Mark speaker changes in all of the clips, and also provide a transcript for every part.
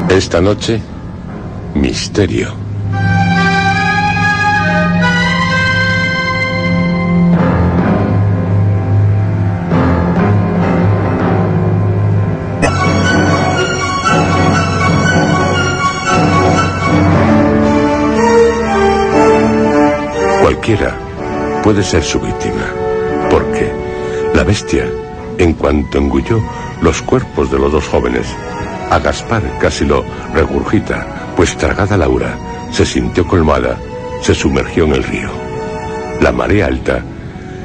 Speaker 1: Esta noche, misterio. Cualquiera puede ser su víctima, porque la bestia, en cuanto engulló los cuerpos de los dos jóvenes, a Gaspar casi lo regurgita, pues tragada Laura se sintió colmada, se sumergió en el río. La marea alta,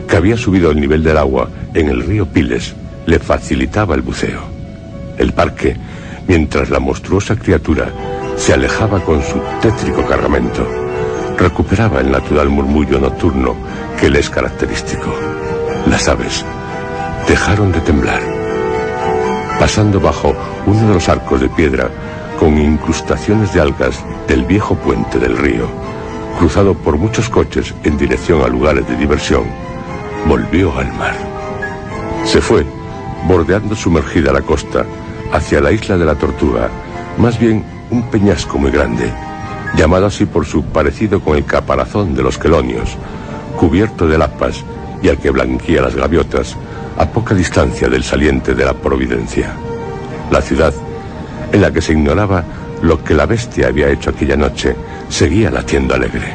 Speaker 1: que había subido el nivel del agua en el río Piles, le facilitaba el buceo. El parque, mientras la monstruosa criatura se alejaba con su tétrico cargamento, recuperaba el natural murmullo nocturno que le es característico. Las aves dejaron de temblar. Pasando bajo uno de los arcos de piedra con incrustaciones de algas del viejo puente del río, cruzado por muchos coches en dirección a lugares de diversión, volvió al mar. Se fue, bordeando sumergida la costa, hacia la isla de la Tortuga, más bien un peñasco muy grande, llamado así por su parecido con el caparazón de los quelonios, cubierto de lapas y al que blanquea las gaviotas, a poca distancia del saliente de la Providencia. La ciudad, en la que se ignoraba lo que la bestia había hecho aquella noche, seguía latiendo alegre.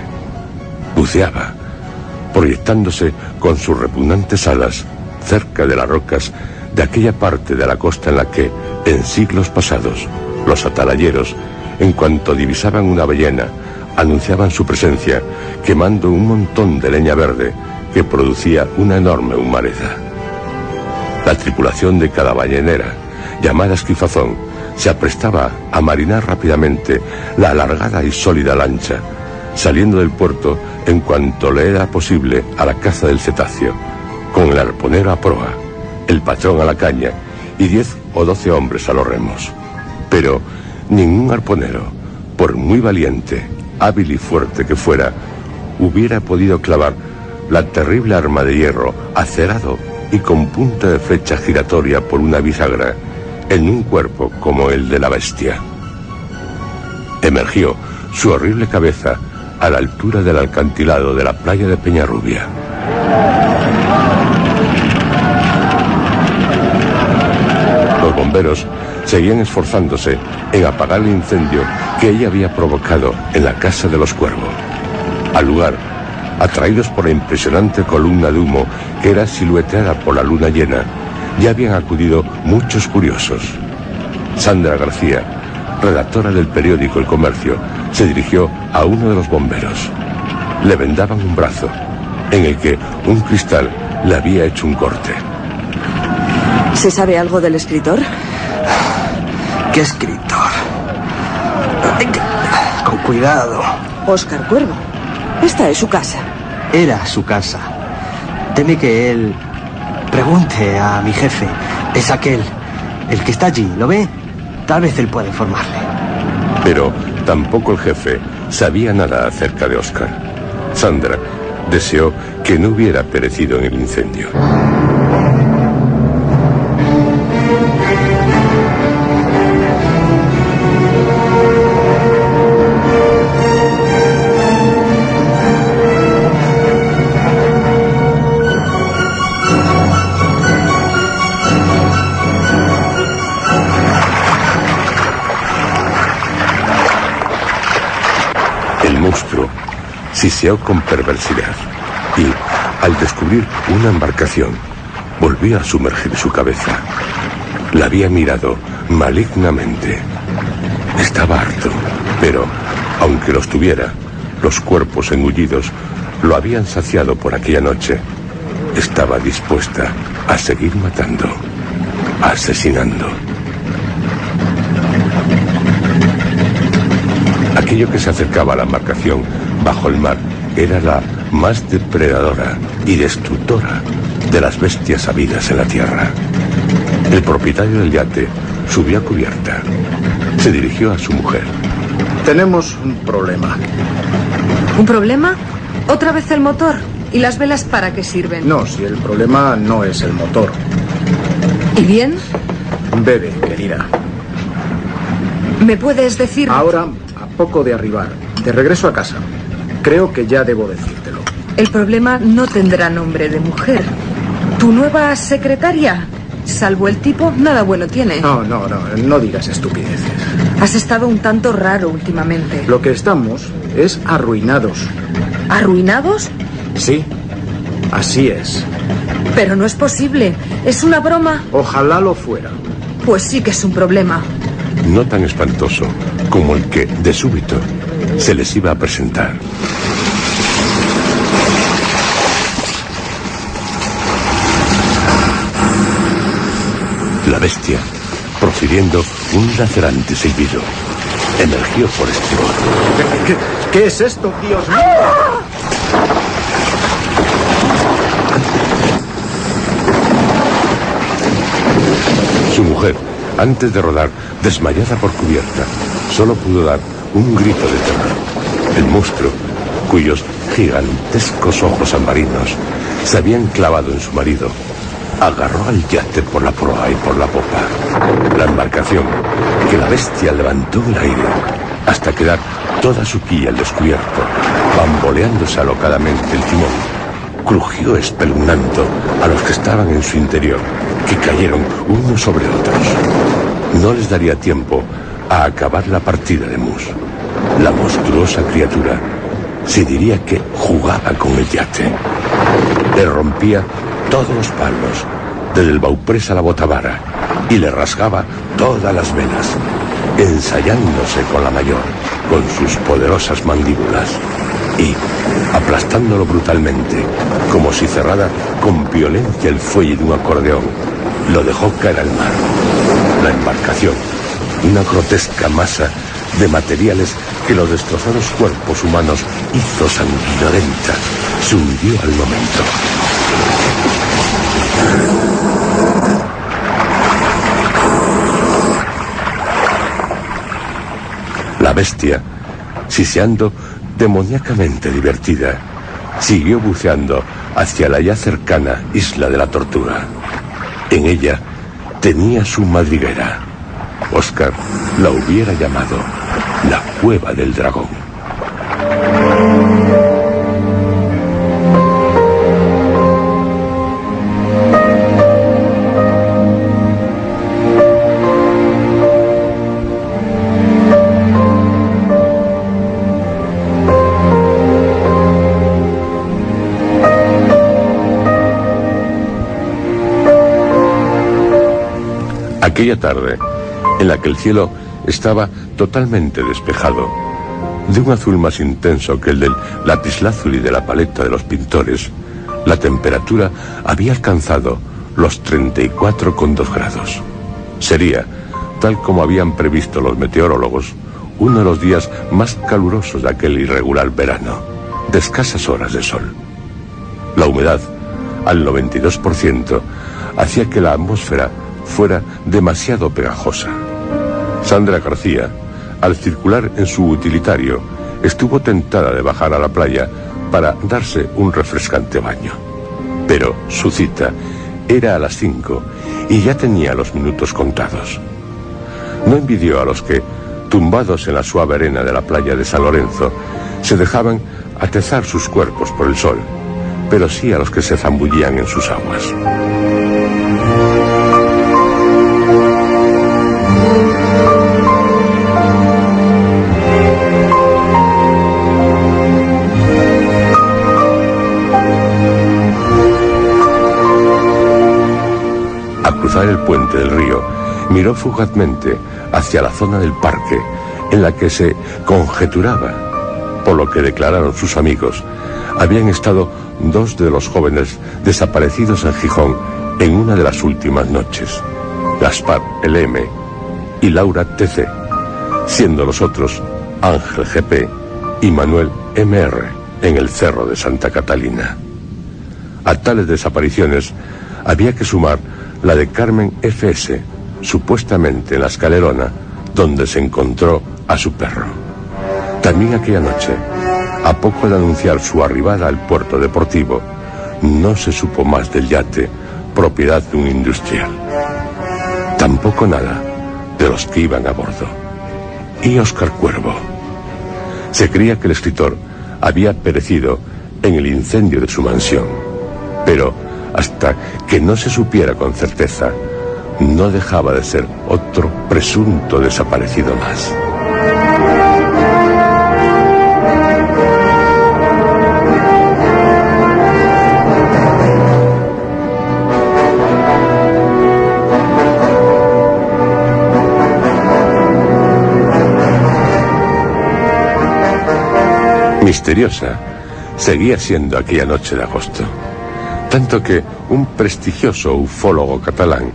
Speaker 1: Buceaba, proyectándose con sus repugnantes alas cerca de las rocas de aquella parte de la costa en la que, en siglos pasados, los atalayeros, en cuanto divisaban una ballena, anunciaban su presencia, quemando un montón de leña verde que producía una enorme humareda. La tripulación de cada ballenera, llamada esquifazón, se aprestaba a marinar rápidamente la alargada y sólida lancha, saliendo del puerto en cuanto le era posible a la caza del cetáceo, con el arponero a proa, el patrón a la caña y 10 o 12 hombres a los remos. Pero ningún arponero, por muy valiente, hábil y fuerte que fuera, hubiera podido clavar la terrible arma de hierro acerado y con punta de flecha giratoria por una bisagra en un cuerpo como el de la bestia. Emergió su horrible cabeza a la altura del acantilado de la playa de Peñarrubia. Los bomberos seguían esforzándose en apagar el incendio que ella había provocado en la casa de los Cuervos. Al lugar, atraídos por la impresionante columna de humo que era silueteada por la luna llena, ya habían acudido muchos curiosos. Sandra García, redactora del periódico El Comercio, se dirigió a uno de los bomberos. Le vendaban un brazo, en el que un cristal le había hecho un corte.
Speaker 2: ¿Se sabe algo del escritor?
Speaker 3: ¿Qué escritor? Con cuidado.
Speaker 2: Óscar Cuervo. Esta es su casa.
Speaker 3: Era su casa. Teme que él pregunte a mi jefe. Es aquel, el que está allí, ¿lo ve? Tal vez él pueda informarle.
Speaker 1: Pero tampoco el jefe sabía nada acerca de Óscar. Sandra deseó que no hubiera perecido en el incendio. Siseó con perversidad y, al descubrir una embarcación, volvió a sumergir su cabeza. La había mirado malignamente. Estaba harto, pero, aunque los tuviera, los cuerpos engullidos lo habían saciado por aquella noche. Estaba dispuesta a seguir matando, asesinando. Aquello que se acercaba a la embarcación bajo el mar era la más depredadora y destructora de las bestias habidas en la tierra. El propietario del yate subió a cubierta. Se dirigió a su mujer.
Speaker 4: Tenemos un problema.
Speaker 5: ¿Un problema? ¿Otra vez el motor? ¿Y las velas para qué sirven?
Speaker 4: No, si el problema no es el motor.
Speaker 5: ¿Y bien?
Speaker 4: Bebe, querida.
Speaker 5: ¿Me puedes decir?
Speaker 4: Ahora, a poco de arribar, de regreso a casa. Creo que ya debo decírtelo.
Speaker 5: El problema no tendrá nombre de mujer. ¿Tu nueva secretaria? Salvo el tipo, nada bueno tiene.
Speaker 4: No digas estupideces.
Speaker 5: Has estado un tanto raro últimamente.
Speaker 4: Lo que estamos es arruinados.
Speaker 5: ¿Arruinados?
Speaker 4: Sí, así es.
Speaker 5: Pero no es posible. ¿Es una broma?
Speaker 4: Ojalá lo fuera.
Speaker 5: Pues sí que es un problema.
Speaker 1: No tan espantoso como el que, de súbito, se les iba a presentar. La bestia, profiriendo un lacerante silbido, emergió por estribor.
Speaker 4: ¿Qué es esto, Dios mío?
Speaker 1: Su mujer, antes de rodar, desmayada por cubierta, solo pudo dar un grito de terror. El monstruo, cuyos gigantescos ojos ambarinos se habían clavado en su marido, agarró al yate por la proa y por la popa. La embarcación, que la bestia levantó en el aire, hasta quedar toda su quilla al descubierto, bamboleándose alocadamente el timón, crujió espeluznando a los que estaban en su interior, que cayeron unos sobre otros. No les daría tiempo a acabar la partida de Mus. La monstruosa criatura se diría que jugaba con el yate. Le rompía todos los palos, desde el bauprés a la botavara, y le rasgaba todas las velas, ensayándose con la mayor, con sus poderosas mandíbulas, y, aplastándolo brutalmente, como si cerrara con violencia el fuelle de un acordeón, lo dejó caer al mar. La embarcación, una grotesca masa de materiales que los destrozados cuerpos humanos hizo sanguinolenta, se hundió al momento. La bestia, siseando demoníacamente divertida, siguió buceando hacia la ya cercana isla de la Tortuga. En ella tenía su madriguera. Oscar la hubiera llamado la Cueva del Dragón. Aquella tarde, en la que el cielo estaba totalmente despejado, de un azul más intenso que el del lapislázuli de la paleta de los pintores, la temperatura había alcanzado los 34,2 grados. Sería, tal como habían previsto los meteorólogos, uno de los días más calurosos de aquel irregular verano, de escasas horas de sol. La humedad, al 92%, hacía que la atmósfera fuera demasiado pegajosa. Sandra García, al circular en su utilitario, estuvo tentada de bajar a la playa para darse un refrescante baño. Pero su cita era a las 5 y ya tenía los minutos contados. No envidió a los que, tumbados en la suave arena de la playa de San Lorenzo, se dejaban atezar sus cuerpos por el sol, pero sí a los que se zambullían en sus aguas. Al cruzar el puente del río, miró fugazmente hacia la zona del parque en la que se conjeturaba, por lo que declararon sus amigos, habían estado dos de los jóvenes desaparecidos en Gijón en una de las últimas noches, Gaspar LM y Laura TC, siendo los otros Ángel GP y Manuel MR en el Cerro de Santa Catalina. A tales desapariciones había que sumar la de Carmen FS, supuestamente en la escalerona, donde se encontró a su perro. También aquella noche, a poco de anunciar su arribada al puerto deportivo, no se supo más del yate, propiedad de un industrial. Tampoco nada de los que iban a bordo. y Óscar Cuervo. Se creía que el escritor había perecido en el incendio de su mansión, pero hasta que no se supiera con certeza, no dejaba de ser otro presunto desaparecido más. Misteriosa seguía siendo aquella noche de agosto, tanto que un prestigioso ufólogo catalán,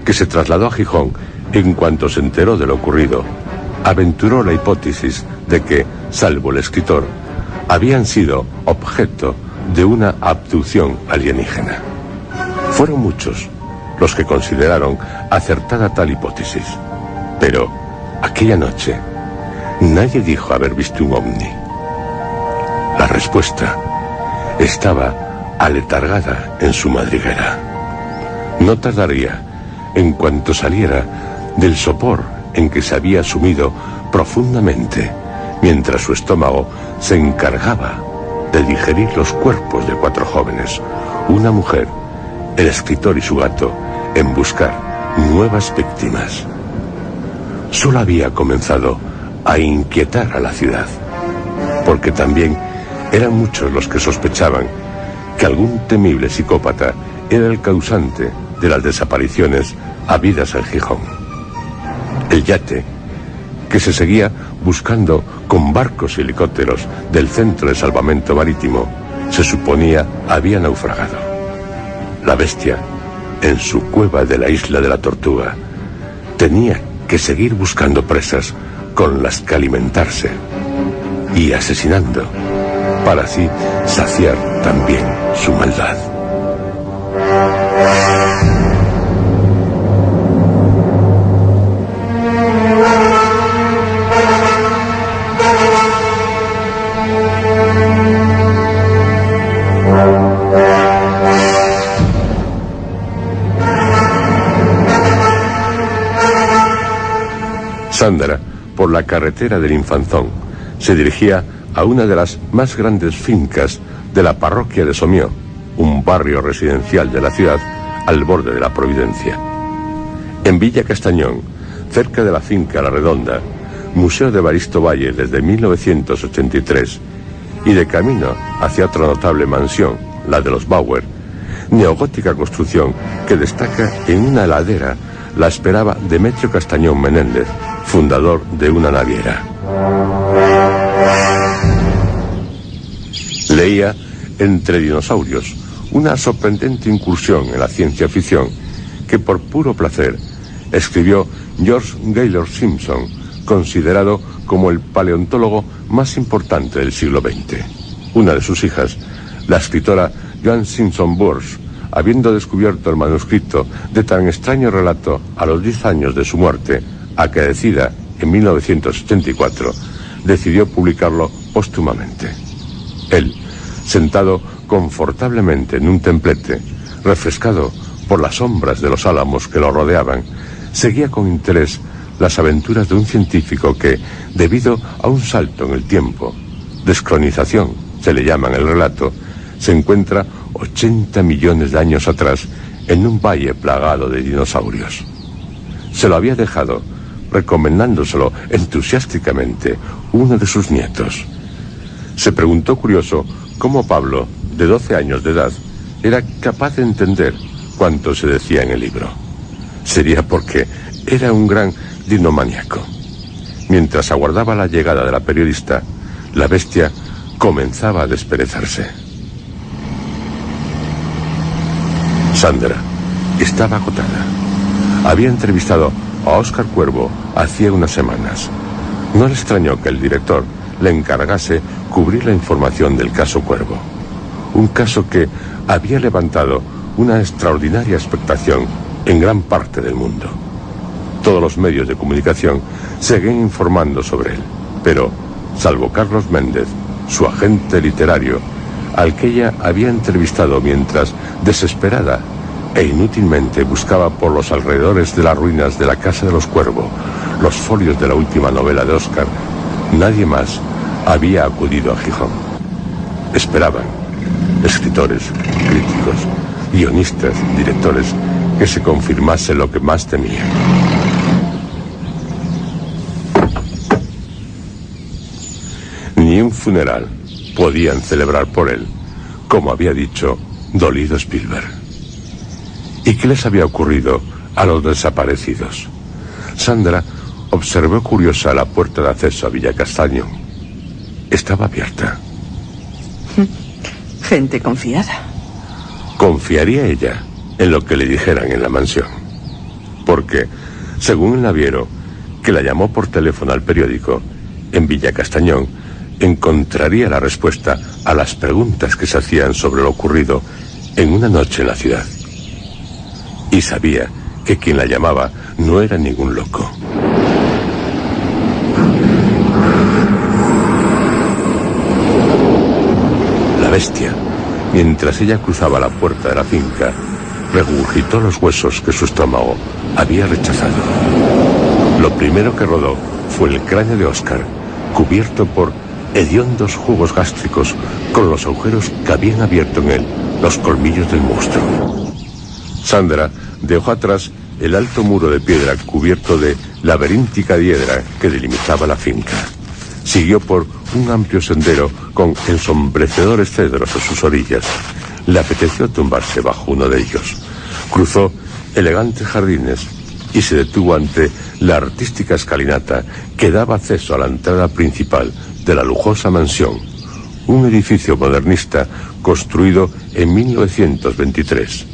Speaker 1: que se trasladó a Gijón en cuanto se enteró de lo ocurrido, aventuró la hipótesis de que, salvo el escritor, habían sido objeto de una abducción alienígena. Fueron muchos los que consideraron acertada tal hipótesis, pero aquella noche nadie dijo haber visto un ovni. La respuesta estaba aletargada en su madriguera. No tardaría, en cuanto saliera del sopor en que se había sumido profundamente, mientras su estómago se encargaba de digerir los cuerpos de 4 jóvenes, una mujer, el escritor y su gato, en buscar nuevas víctimas. Solo había comenzado a inquietar a la ciudad, porque también eran muchos los que sospechaban que algún temible psicópata era el causante de las desapariciones habidas en Gijón. El yate, que se seguía buscando con barcos y helicópteros del Centro de Salvamento Marítimo, se suponía había naufragado. La bestia, en su cueva de la isla de la Tortuga, tenía que seguir buscando presas con las que alimentarse y asesinando, para así saciar también su maldad. Sandra, por la carretera del Infanzón, se dirigía a una de las más grandes fincas de la parroquia de Somió, un barrio residencial de la ciudad al borde de la Providencia. En Villa Castañón, cerca de la finca La Redonda, museo de Evaristo Valle desde 1983, y de camino hacia otra notable mansión, la de los Bauer, neogótica construcción que destaca en una ladera, la esperaba Demetrio Castañón Menéndez, fundador de una naviera. Leía Entre dinosaurios, una sorprendente incursión en la ciencia ficción que por puro placer escribió George Gaylord Simpson, considerado como el paleontólogo más importante del siglo XX. Una de sus hijas, la escritora Joan Simpson Burns, habiendo descubierto el manuscrito de tan extraño relato a los 10 años de su muerte, acaecida en 1984, decidió publicarlo póstumamente. Él, sentado confortablemente en un templete, refrescado por las sombras de los álamos que lo rodeaban, seguía con interés las aventuras de un científico que, debido a un salto en el tiempo, descronización se le llama en el relato, se encuentra 80 millones de años atrás en un valle plagado de dinosaurios. Se lo había dejado, recomendándoselo entusiásticamente, uno de sus nietos. Se preguntó curioso cómo Pablo, de 12 años de edad, era capaz de entender cuanto se decía en el libro. Sería porque era un gran dinomaníaco. Mientras aguardaba la llegada de la periodista, la bestia comenzaba a desperezarse. Sandra estaba agotada. Había entrevistado a Óscar Cuervo hacía unas semanas. No le extrañó que el director le encargase cubrir la información del caso Cuervo. Un caso que había levantado una extraordinaria expectación en gran parte del mundo. Todos los medios de comunicación seguían informando sobre él, pero, salvo Carlos Méndez, su agente literario, al que ella había entrevistado mientras, desesperada e inútilmente buscaba por los alrededores de las ruinas de la Casa de los Cuervo los folios de la última novela de Oscar, nadie más había acudido a Gijón. Esperaban escritores, críticos, guionistas, directores, que se confirmase lo que más temían. Ni un funeral podían celebrar por él, como había dicho dolido Spielberg. ¿Y qué les había ocurrido a los desaparecidos? Sandra observó curiosa la puerta de acceso a Villa Castañón. Estaba abierta.
Speaker 2: Gente confiada.
Speaker 1: ¿Confiaría ella en lo que le dijeran en la mansión? Porque, según el naviero, que la llamó por teléfono al periódico, en Villa Castañón encontraría la respuesta a las preguntas que se hacían sobre lo ocurrido en una noche en la ciudad. Y sabía que quien la llamaba no era ningún loco. La bestia, mientras ella cruzaba la puerta de la finca, regurgitó los huesos que su estómago había rechazado. Lo primero que rodó fue el cráneo de Oscar, cubierto por hediondos jugos gástricos con los agujeros que habían abierto en él los colmillos del monstruo. Sandra dejó atrás el alto muro de piedra cubierto de laberíntica hiedra que delimitaba la finca. Siguió por un amplio sendero con ensombrecedores cedros a sus orillas. Le apeteció tumbarse bajo uno de ellos. Cruzó elegantes jardines y se detuvo ante la artística escalinata que daba acceso a la entrada principal de la lujosa mansión, un edificio modernista construido en 1923,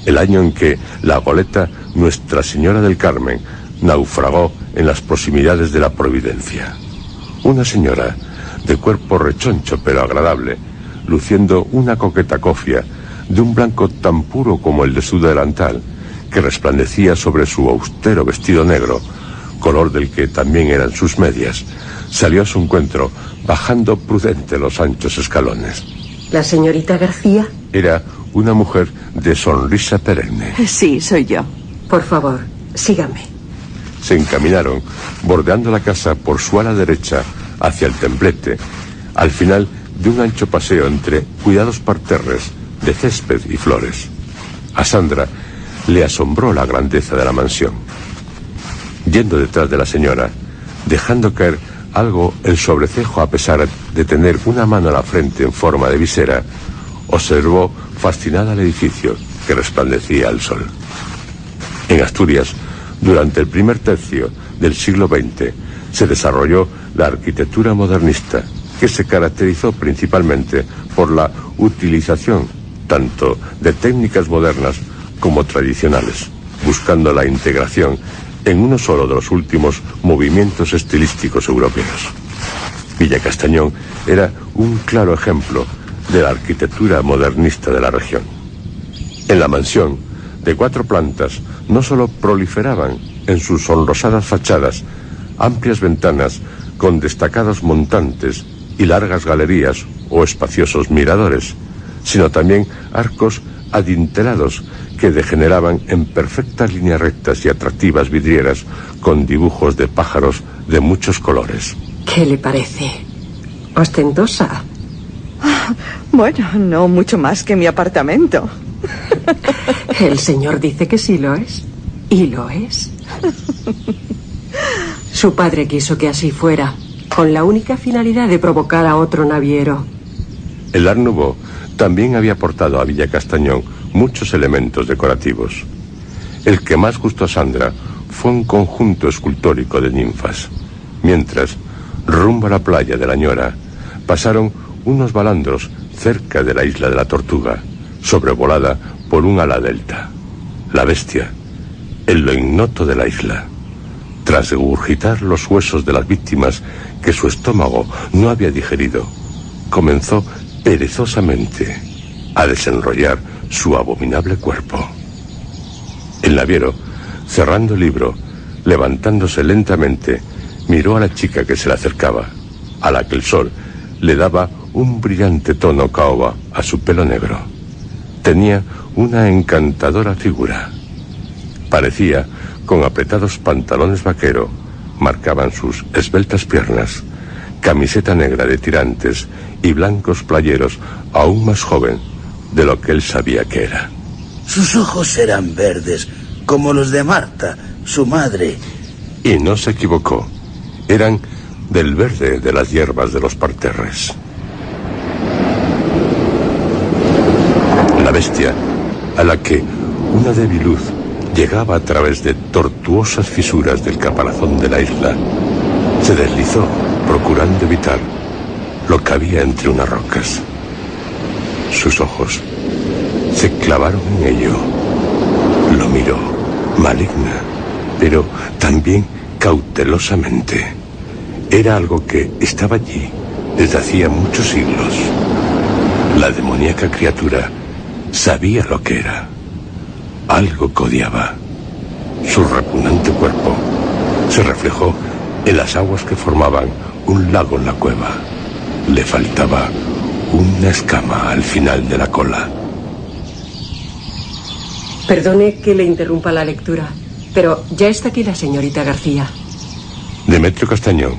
Speaker 1: el año en que la goleta Nuestra Señora del Carmen naufragó en las proximidades de la Providencia. Una señora de cuerpo rechoncho pero agradable, luciendo una coqueta cofia de un blanco tan puro como el de su delantal, que resplandecía sobre su austero vestido negro, color del que también eran sus medias, salió a su encuentro bajando prudente los anchos escalones.
Speaker 6: ¿La señorita García?
Speaker 1: Era una mujer de sonrisa perenne.
Speaker 2: Sí, soy yo.
Speaker 6: Por favor, sígame.
Speaker 1: Se encaminaron, bordeando la casa por su ala derecha hacia el templete, al final de un ancho paseo entre cuidados parterres de césped y flores. A Sandra le asombró la grandeza de la mansión. Yendo detrás de la señora, dejando caer algo el sobrecejo a pesar de tener una mano a la frente en forma de visera, observó fascinada el edificio que resplandecía al sol. En Asturias, durante el primer tercio del siglo XX, se desarrolló la arquitectura modernista, que se caracterizó principalmente por la utilización tanto de técnicas modernas como tradicionales, buscando la integración en uno solo de los últimos movimientos estilísticos europeos. Villa Castañón era un claro ejemplo de la arquitectura modernista de la región. En la mansión, de 4 plantas, no solo proliferaban en sus sonrosadas fachadas amplias ventanas con destacados montantes y largas galerías o espaciosos miradores, sino también arcos adintelados que degeneraban en perfectas líneas rectas y atractivas vidrieras con dibujos de pájaros de muchos colores.
Speaker 6: ¿Qué le parece? ¿Ostentosa?
Speaker 2: Bueno, no mucho más que mi apartamento.
Speaker 6: El señor dice que sí lo es. Y lo es. Su padre quiso que así fuera, con la única finalidad de provocar a otro naviero.
Speaker 1: El Art Nouveau también había aportado a Villa Castañón muchos elementos decorativos. El que más gustó a Sandra fue un conjunto escultórico de ninfas. Mientras, rumbo a la playa de la Ñora, pasaron unos balandros cerca de la isla de la Tortuga, sobrevolada por un ala delta. La bestia, en lo ignoto de la isla, tras regurgitar los huesos de las víctimas que su estómago no había digerido, comenzó perezosamente a desenrollar su abominable cuerpo. El naviero, cerrando el libro, levantándose lentamente, miró a la chica que se le acercaba, a la que el sol le daba un brillante tono caoba a su pelo negro. Tenía una encantadora figura. Parecía, con apretados pantalones vaquero, marcaban sus esbeltas piernas, camiseta negra de tirantes y blancos playeros, aún más joven de lo que él sabía que era.
Speaker 7: Sus ojos eran verdes, como los de Marta, su madre.
Speaker 1: Y no se equivocó. Eran del verde de las hierbas de los parterres. La bestia, a la que una débil luz llegaba a través de tortuosas fisuras del caparazón de la isla, se deslizó, procurando evitar lo que había entre unas rocas. Sus ojos se clavaron en ello. Lo miró, maligna, pero también cautelosamente. Era algo que estaba allí desde hacía muchos siglos. La demoníaca criatura sabía lo que era. Algo que odiaba. Su repugnante cuerpo se reflejó en las aguas que formaban un lago en la cueva. Le faltaba una escama al final de la cola.
Speaker 6: Perdone que le interrumpa la lectura, pero ya está aquí la señorita García.
Speaker 1: Demetrio Castañón,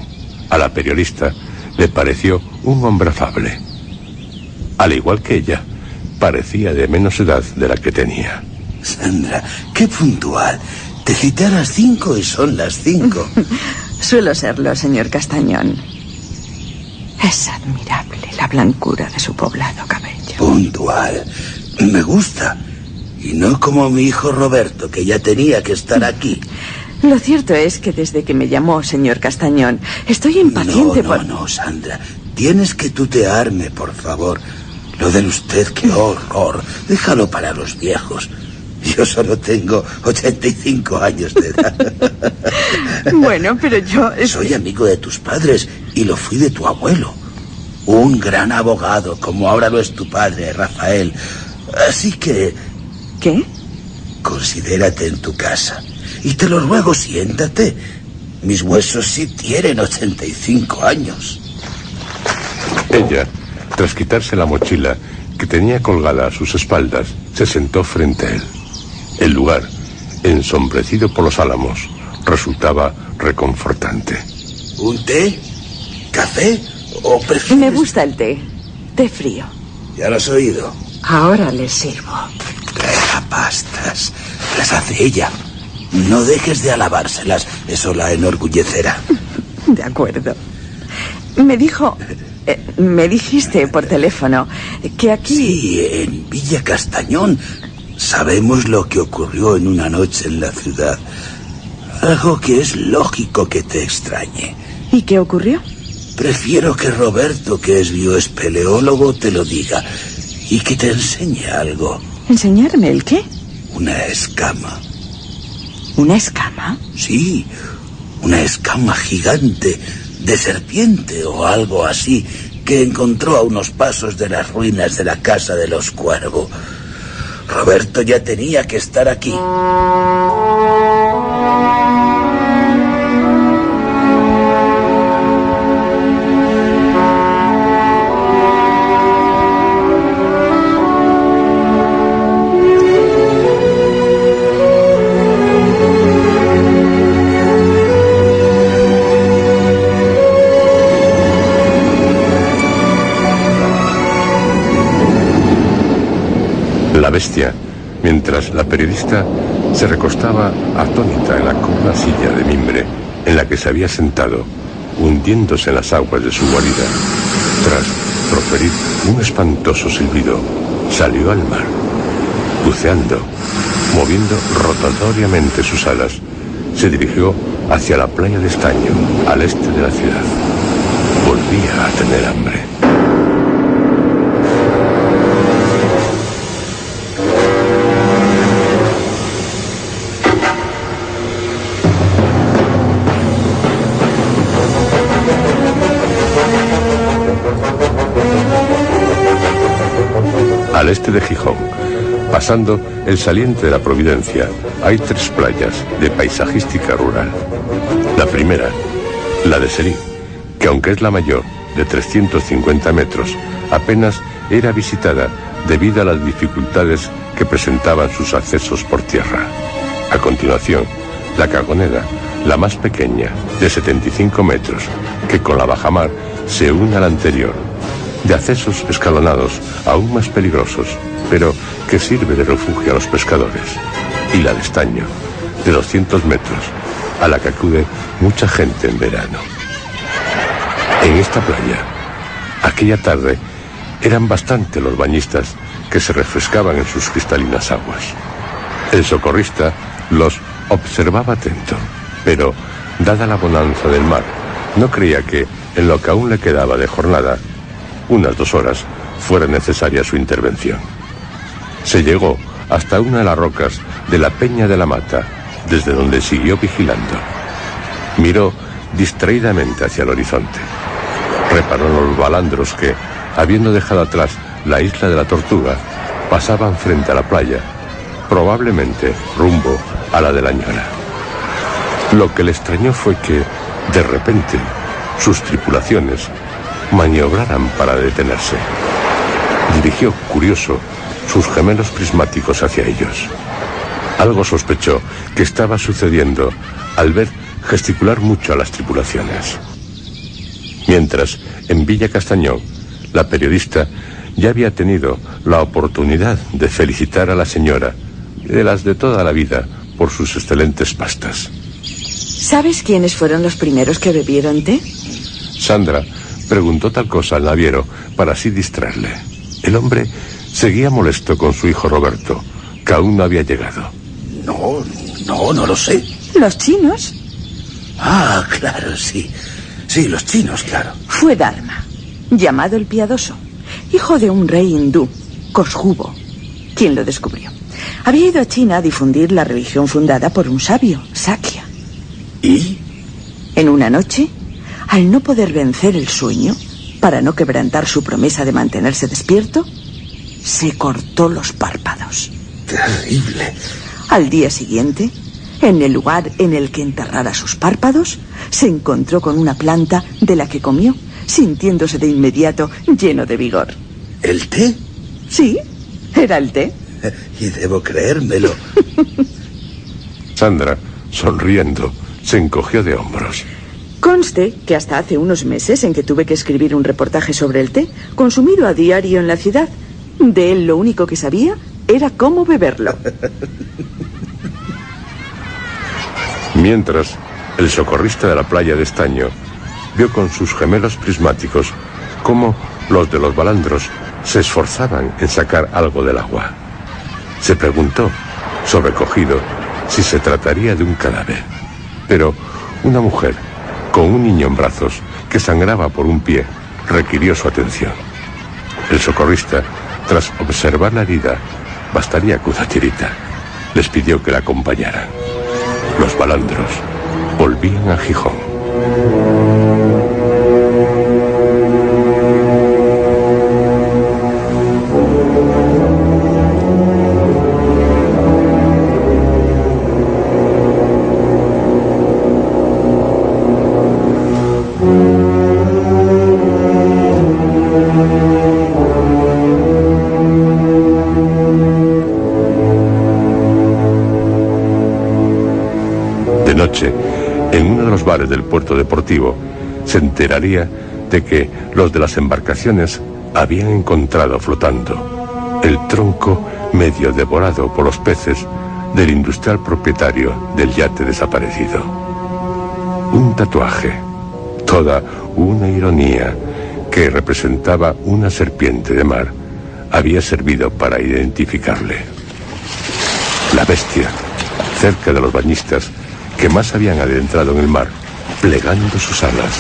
Speaker 1: a la periodista, le pareció un hombre afable. Al igual que ella, parecía de menos edad de la que tenía.
Speaker 7: Sandra, qué puntual. Te cité a las 5 y son las 5.
Speaker 2: Suelo serlo, señor Castañón. Es admirable la blancura de su poblado cabello.
Speaker 7: Puntual. Me gusta. Y no como mi hijo Roberto, que ya tenía que estar aquí.
Speaker 2: Lo cierto es que desde que me llamó, señor Castañón, estoy impaciente por...
Speaker 7: No, Sandra. Tienes que tutearme, por favor. Lo del usted, qué horror. Déjalo para los viejos. Yo solo tengo 85 años de edad.
Speaker 2: Bueno, pero yo...
Speaker 7: Soy amigo de tus padres y lo fui de tu abuelo. Un gran abogado, como ahora lo es tu padre, Rafael. Así que...
Speaker 2: ¿Qué?
Speaker 7: Considérate en tu casa. Y te lo ruego, siéntate. Mis huesos sí tienen 85 años.
Speaker 1: Ella, tras quitarse la mochila que tenía colgada a sus espaldas, se sentó frente a él. El lugar, ensombrecido por los álamos, resultaba reconfortante.
Speaker 7: ¿Un té? ¿Café? ¿O prefieres...?
Speaker 2: Me gusta el té. Té frío.
Speaker 7: ¿Ya lo has oído?
Speaker 6: Ahora le sirvo.
Speaker 7: Trae pastas. Las hace ella. No dejes de alabárselas. Eso la enorgullecerá.
Speaker 2: De acuerdo. Me dijo... me dijiste por teléfono que aquí...
Speaker 7: Sí, en Villa Castañón. Sabemos lo que ocurrió en una noche en la ciudad. Algo que es lógico que te extrañe.
Speaker 2: ¿Y qué ocurrió?
Speaker 7: Prefiero que Roberto, que es bioespeleólogo, te lo diga. Y que te enseñe algo.
Speaker 2: ¿Enseñarme el qué?
Speaker 7: Una escama.
Speaker 2: ¿Una escama?
Speaker 7: Sí, una escama gigante, de serpiente o algo así, que encontró a unos pasos de las ruinas de la casa de los Cuervo. Roberto ya tenía que estar aquí.
Speaker 1: La bestia, mientras la periodista se recostaba atónita en la cómoda silla de mimbre en la que se había sentado, hundiéndose en las aguas de su guarida, tras proferir un espantoso silbido, salió al mar, buceando, moviendo rotatoriamente sus alas, se dirigió hacia la playa de estaño, al este de la ciudad. Volvía a tener hambre. Al este de Gijón, pasando el saliente de la Providencia, hay 3 playas de paisajística rural. La primera, la de Serí, que aunque es la mayor, de 350 metros, apenas era visitada debido a las dificultades que presentaban sus accesos por tierra. A continuación, La Cagonera, la más pequeña, de 75 metros, que con la bajamar se une a la anterior, de accesos escalonados aún más peligrosos, pero que sirve de refugio a los pescadores. Y la de estaño, de 200 metros, a la que acude mucha gente en verano. En esta playa, aquella tarde, eran bastante los bañistas que se refrescaban en sus cristalinas aguas. El socorrista los observaba atento, pero, dada la bonanza del mar, no creía que, en lo que aún le quedaba de jornada, unas 2 horas, fuera necesaria su intervención. Se llegó hasta una de las rocas de la Peña de la Mata, desde donde siguió vigilando. Miró distraídamente hacia el horizonte. Reparó en los balandros que, habiendo dejado atrás la isla de la Tortuga, pasaban frente a la playa, probablemente rumbo a la de la Ñora. Lo que le extrañó fue que, de repente, sus tripulaciones maniobraran para detenerse. Dirigió, curioso, sus gemelos prismáticos hacia ellos. Algo sospechó que estaba sucediendo al ver gesticular mucho a las tripulaciones. Mientras, en Villa Castañón, la periodista ya había tenido la oportunidad de felicitar a la señora, de las de toda la vida, por sus excelentes pastas.
Speaker 2: ¿Sabes quiénes fueron los primeros que bebieron té?
Speaker 1: Sandra preguntó tal cosa al naviero para así distraerle. El hombre seguía molesto con su hijo Roberto, que aún no había llegado.
Speaker 7: No lo sé.
Speaker 2: ¿Los chinos?
Speaker 7: Ah, claro, sí. Sí, los chinos, claro.
Speaker 2: Fue Dharma, llamado el Piadoso, hijo de un rey hindú, Koshubo, quien lo descubrió. Había ido a China a difundir la religión fundada por un sabio, Sakya.
Speaker 7: ¿Y?
Speaker 2: En una noche, al no poder vencer el sueño, para no quebrantar su promesa de mantenerse despierto, se cortó los párpados.
Speaker 7: Terrible.
Speaker 2: Al día siguiente, en el lugar en el que enterrara sus párpados, se encontró con una planta de la que comió, sintiéndose de inmediato lleno de vigor.
Speaker 7: ¿El té?
Speaker 2: Sí, era el té.
Speaker 7: Y debo creérmelo.
Speaker 1: Sandra, sonriendo, se encogió de hombros.
Speaker 2: Conste que hasta hace unos meses en que tuve que escribir un reportaje sobre el té, consumido a diario en la ciudad, de él lo único que sabía era cómo beberlo.
Speaker 1: Mientras, el socorrista de la playa de Estaño vio con sus gemelos prismáticos cómo los de los balandros se esforzaban en sacar algo del agua. Se preguntó, sobrecogido, si se trataría de un cadáver. Pero una mujer, con un niño en brazos, que sangraba por un pie, requirió su atención. El socorrista, tras observar la herida, bastaría con una tirita, les pidió que la acompañaran. Los balandros volvían a Gijón. En uno de los bares del puerto deportivo, se enteraría de que los de las embarcaciones habían encontrado flotando el tronco medio devorado por los peces del industrial propietario del yate desaparecido. Un tatuaje, toda una ironía que representaba una serpiente de mar, había servido para identificarle. La bestia, cerca de los bañistas, que más habían adentrado en el mar, plegando sus alas,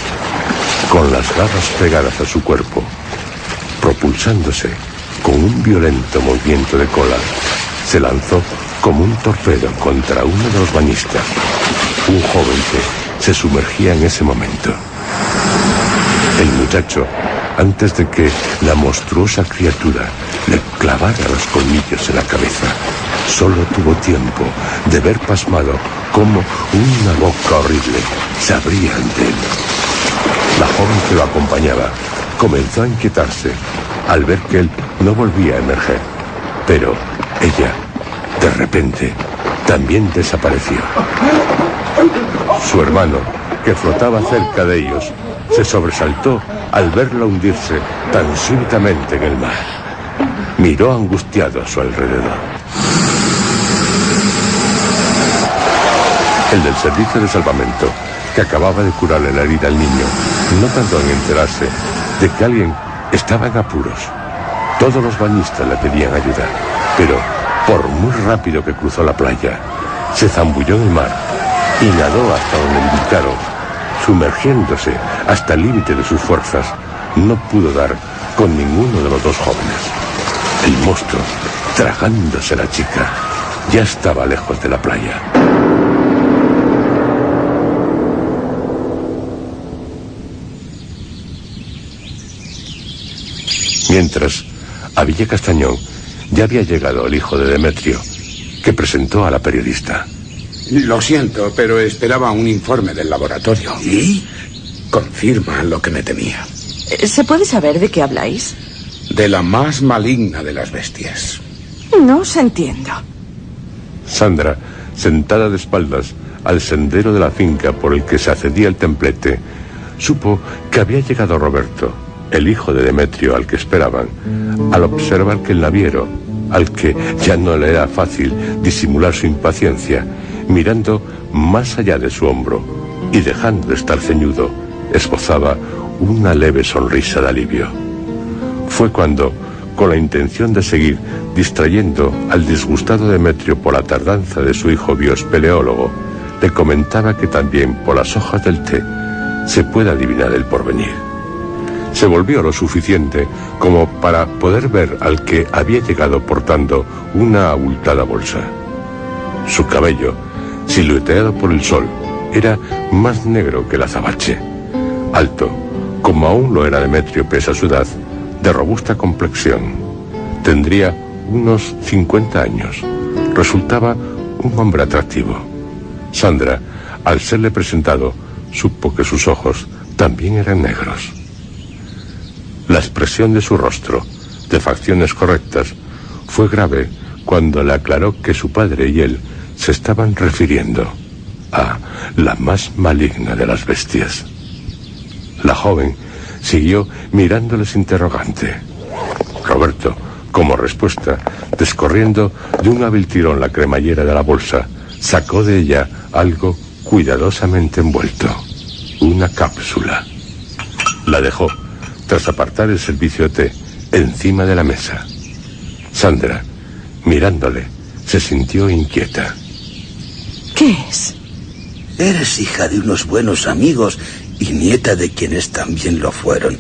Speaker 1: con las garras pegadas a su cuerpo, propulsándose con un violento movimiento de cola, se lanzó como un torpedo contra uno de los bañistas, un joven que se sumergía en ese momento. El muchacho, antes de que la monstruosa criatura le clavara los colmillos en la cabeza, solo tuvo tiempo de ver pasmado cómo una boca horrible se abría ante él. La joven que lo acompañaba comenzó a inquietarse al ver que él no volvía a emerger, pero ella De repente, también desapareció. Su hermano, que flotaba cerca de ellos, se sobresaltó al verla hundirse tan súbitamente en el mar. Miró angustiado a su alrededor. El del servicio de salvamento, que acababa de curarle la herida al niño, no tardó en enterarse de que alguien estaba en apuros. Todos los bañistas le pedían ayuda, pero por muy rápido que cruzó la playa, se zambulló en el mar y nadó hasta donde le indicaron. Sumergiéndose hasta el límite de sus fuerzas, no pudo dar con ninguno de los dos jóvenes. El monstruo, tragándose a la chica, ya estaba lejos de la playa. Mientras, a Villa Castañón ya había llegado el hijo de Demetrio, que presentó a la periodista.
Speaker 8: Lo siento, pero esperaba un informe del laboratorio.
Speaker 7: ¿Y?
Speaker 8: Confirma lo que me temía.
Speaker 2: ¿Se puede saber de qué habláis?
Speaker 8: De la más maligna de las bestias.
Speaker 2: No os entiendo.
Speaker 1: Sandra, sentada de espaldas al sendero de la finca por el que se accedía el templete, supo que había llegado Roberto, el hijo de Demetrio al que esperaban, al observar que el naviero, al que ya no le era fácil disimular su impaciencia, mirando más allá de su hombro y dejando de estar ceñudo, esbozaba una leve sonrisa de alivio. Fue cuando, con la intención de seguir distrayendo al disgustado Demetrio por la tardanza de su hijo bioespeleólogo, le comentaba que también por las hojas del té se puede adivinar el porvenir. Se volvió lo suficiente como para poder ver al que había llegado portando una abultada bolsa. Su cabello, silueteado por el sol, era más negro que el azabache. Alto, como aún lo era Demetrio pese a su edad, de robusta complexión. Tendría unos 50 años. Resultaba un hombre atractivo. Sandra, al serle presentado, supo que sus ojos también eran negros. La expresión de su rostro, de facciones correctas, fue grave cuando le aclaró que su padre y él se estaban refiriendo a la más maligna de las bestias. La joven siguió mirándoles interrogante. Roberto, como respuesta, descorriendo de un hábil tirón la cremallera de la bolsa, sacó de ella algo cuidadosamente envuelto, una cápsula. La dejó, tras apartar el servicio de té, encima de la mesa. Sandra, mirándole, se sintió inquieta.
Speaker 2: ¿Qué es?
Speaker 7: Eres hija de unos buenos amigos y nieta de quienes también lo fueron.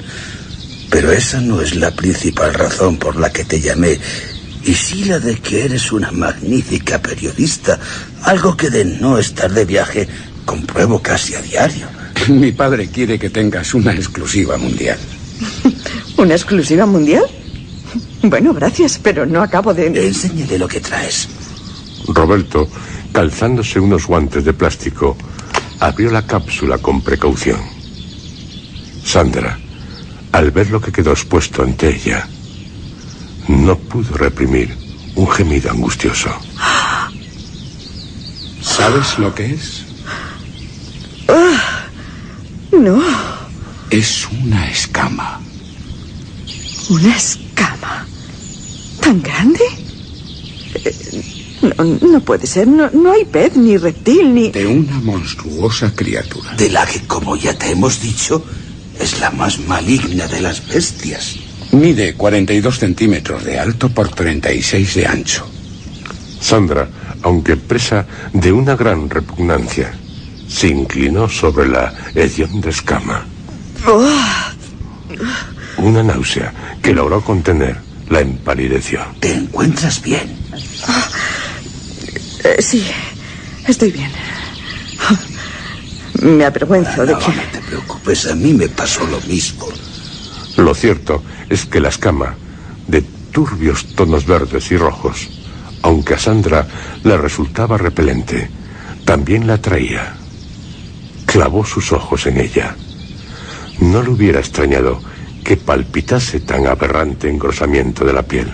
Speaker 7: Pero esa no es la principal razón por la que te llamé, y sí la de que eres una magnífica periodista, algo que de no estar de viaje compruebo casi a diario.
Speaker 8: Mi padre quiere que tengas una exclusiva mundial.
Speaker 2: ¿Una exclusiva mundial? Bueno, gracias, pero no acabo de...
Speaker 7: Enséñale lo que traes.
Speaker 1: Roberto, calzándose unos guantes de plástico, abrió la cápsula con precaución. Sandra, al ver lo que quedó expuesto ante ella, no pudo reprimir un gemido angustioso.
Speaker 8: ¿Sabes lo que es?
Speaker 2: No.
Speaker 8: Es una escama.
Speaker 2: ¿Una escama? ¿Tan grande? No puede ser. No hay pez, ni reptil, ni...
Speaker 8: De una monstruosa criatura.
Speaker 7: De la que, como ya te hemos dicho, es la más maligna de las bestias.
Speaker 8: Mide 42 centímetros de alto por 36 de ancho.
Speaker 1: Sandra, aunque presa de una gran repugnancia, se inclinó sobre la hedionda escama. Una náusea que logró contener la empalideció.
Speaker 7: ¿Te encuentras bien?
Speaker 2: Sí, estoy bien. Me avergüenzo de que...
Speaker 7: No te preocupes, a mí me pasó lo mismo.
Speaker 1: Lo cierto es que la escama, de turbios tonos verdes y rojos, aunque a Sandra le resultaba repelente, también la atraía. Clavó sus ojos en ella. No le hubiera extrañado que palpitase tan aberrante engrosamiento de la piel.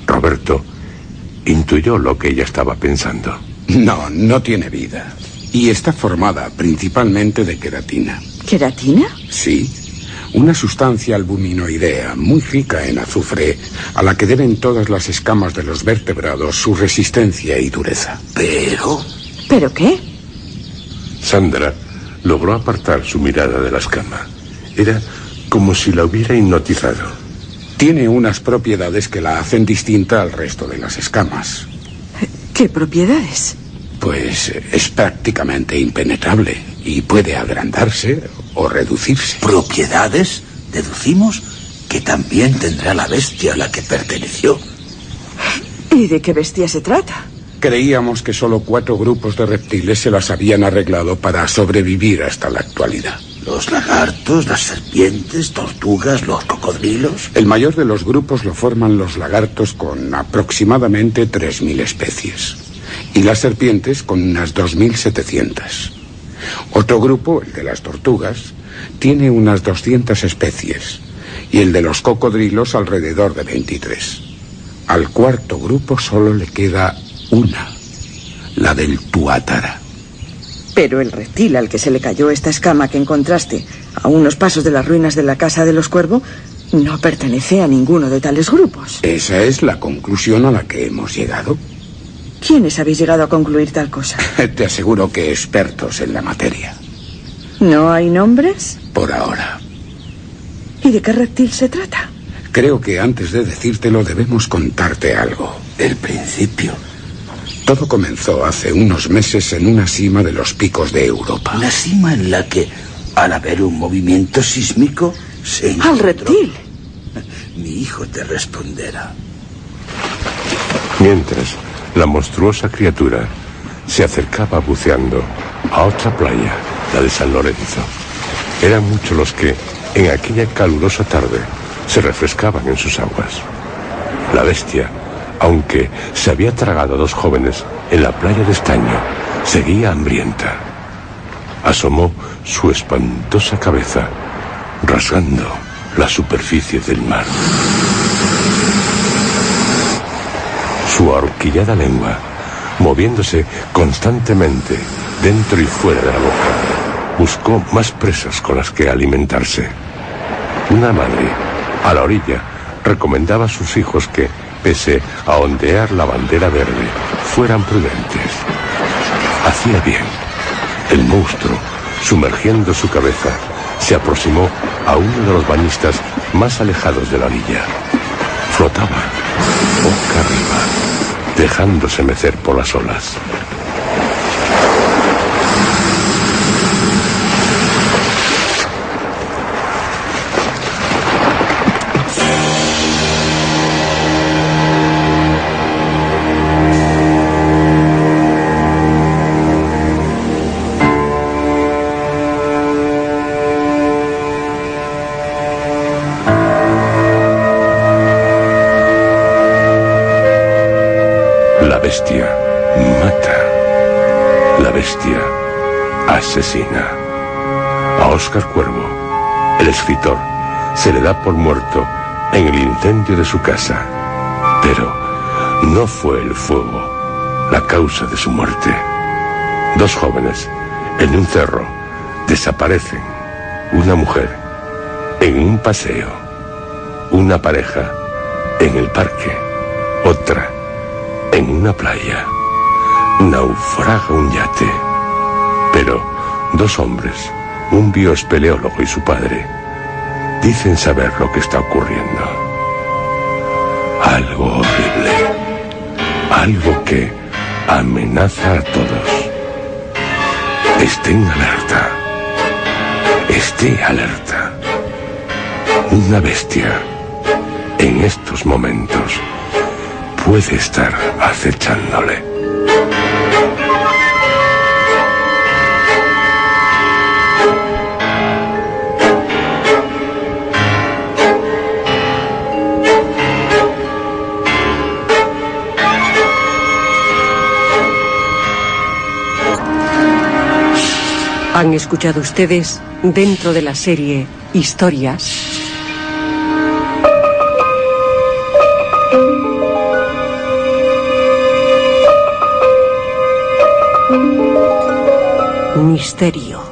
Speaker 1: Roberto intuyó lo que ella estaba pensando.
Speaker 8: No, no tiene vida. Y está formada principalmente de queratina.
Speaker 2: ¿Queratina?
Speaker 8: Sí. Una sustancia albuminoidea muy rica en azufre, a la que deben todas las escamas de los vertebrados su resistencia y dureza.
Speaker 7: Pero...
Speaker 2: ¿Pero qué?
Speaker 1: Sandra logró apartar su mirada de la escama. Era como si la hubiera hipnotizado.
Speaker 8: Tiene unas propiedades que la hacen distinta al resto de las escamas.
Speaker 2: ¿Qué propiedades?
Speaker 8: Pues es prácticamente impenetrable y puede agrandarse o reducirse.
Speaker 7: ¿Propiedades? Deducimos que también tendrá la bestia a la que perteneció.
Speaker 2: ¿Y de qué bestia se trata?
Speaker 8: Creíamos que solo 4 grupos de reptiles se las habían arreglado para sobrevivir hasta la actualidad.
Speaker 7: Los lagartos, las serpientes, tortugas, los cocodrilos.
Speaker 8: El mayor de los grupos lo forman los lagartos con aproximadamente 3.000 especies. Y las serpientes con unas 2.700. Otro grupo, el de las tortugas, tiene unas 200 especies. Y el de los cocodrilos alrededor de 23. Al cuarto grupo solo le queda una, la del tuátara.
Speaker 2: Pero el reptil al que se le cayó esta escama que encontraste a unos pasos de las ruinas de la casa de los Cuervo no pertenece a ninguno de tales grupos.
Speaker 8: Esa es la conclusión a la que hemos llegado.
Speaker 2: ¿Quiénes habéis llegado a concluir tal cosa?
Speaker 8: Te aseguro que expertos en la materia.
Speaker 2: ¿No hay nombres?
Speaker 8: Por ahora.
Speaker 2: ¿Y de qué reptil se trata?
Speaker 8: Creo que antes de decírtelo debemos contarte algo.
Speaker 7: El principio.
Speaker 8: Todo comenzó hace unos meses en una cima de los picos de Europa.
Speaker 7: Una cima en la que, al haber un movimiento sísmico, se encontró...
Speaker 2: ¡Al reptil!
Speaker 7: Mi hijo te responderá.
Speaker 1: Mientras, la monstruosa criatura se acercaba buceando a otra playa, la de San Lorenzo. Eran muchos los que, en aquella calurosa tarde, se refrescaban en sus aguas. La bestia, aunque se había tragado a 2 jóvenes en la playa de estaño, seguía hambrienta. Asomó su espantosa cabeza, rasgando la superficie del mar. Su ahorquillada lengua, moviéndose constantemente dentro y fuera de la boca, buscó más presas con las que alimentarse. Una madre, a la orilla, recomendaba a sus hijos que, pese a ondear la bandera verde, fueran prudentes. Hacía bien. El monstruo, sumergiendo su cabeza, se aproximó a uno de los bañistas más alejados de la orilla. Flotaba, boca arriba, dejándose mecer por las olas. La bestia mata. La bestia asesina. A Óscar Cuervo, el escritor, se le da por muerto en el incendio de su casa. Pero no fue el fuego la causa de su muerte. 2 jóvenes en un cerro desaparecen. Una mujer en un paseo. Una pareja en el parque. Otra en una playa. Naufraga un yate. Pero 2 hombres, un bioespeleólogo y su padre, dicen saber lo que está ocurriendo. Algo horrible. Algo que amenaza a todos. Estén alerta. Esté alerta. Una bestia, en estos momentos, puede estar acechándole.
Speaker 6: Han escuchado ustedes, dentro de la serie Historias, Misterio.